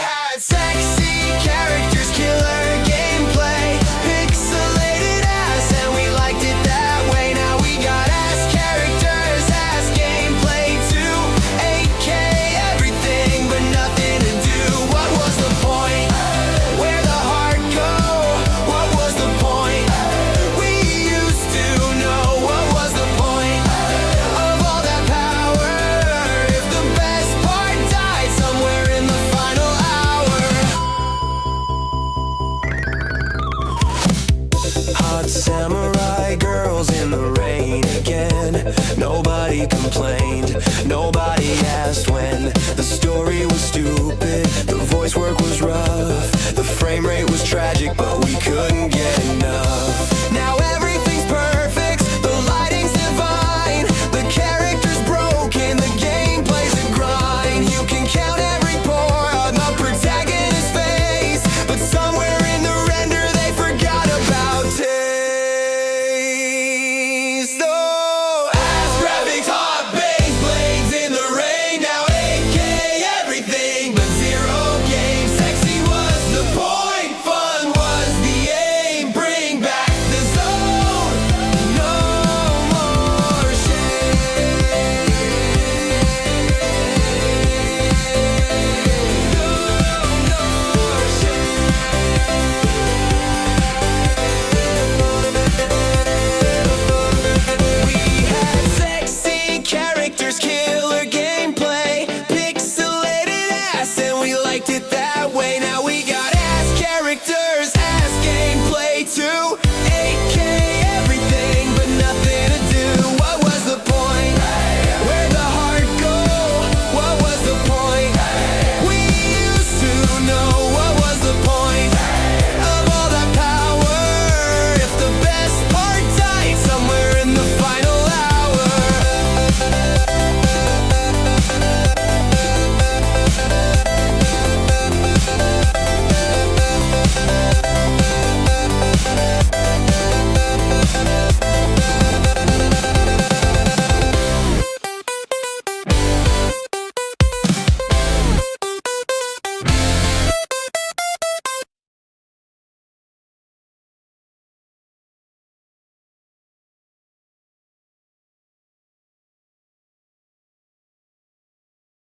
had sexy characters, killer gameplay, pixelated ass, and we liked it that way. Now we got ass characters, ass gameplay too. 8K everything, but nothing to do. What was the point? Where the heart go? What was the point? We used to know. What was the point of all that power? If the best part died somewhere in the final hour. Hot samurai girls in the rain again. Nobody complained, nobody asked when. The story was stupid, the voice work was rough, the frame rate was tragic, but we couldn't get enough. Now everything's perfect, the lighting's divine, the character's broken, the gameplay's a grind. You can count every pore on the protagonist's face, but somewhere in the render they forgot about taste. Oh, ass graphics, hot base blades in the rain. Now 8K everything, but zero games. Sexy was the point, fun was the aim. Bring back the zone, no more shame. No more shame. We had sexy characters, killer gameplay, pixelated ass, and we liked it that way. Now we got ass characters.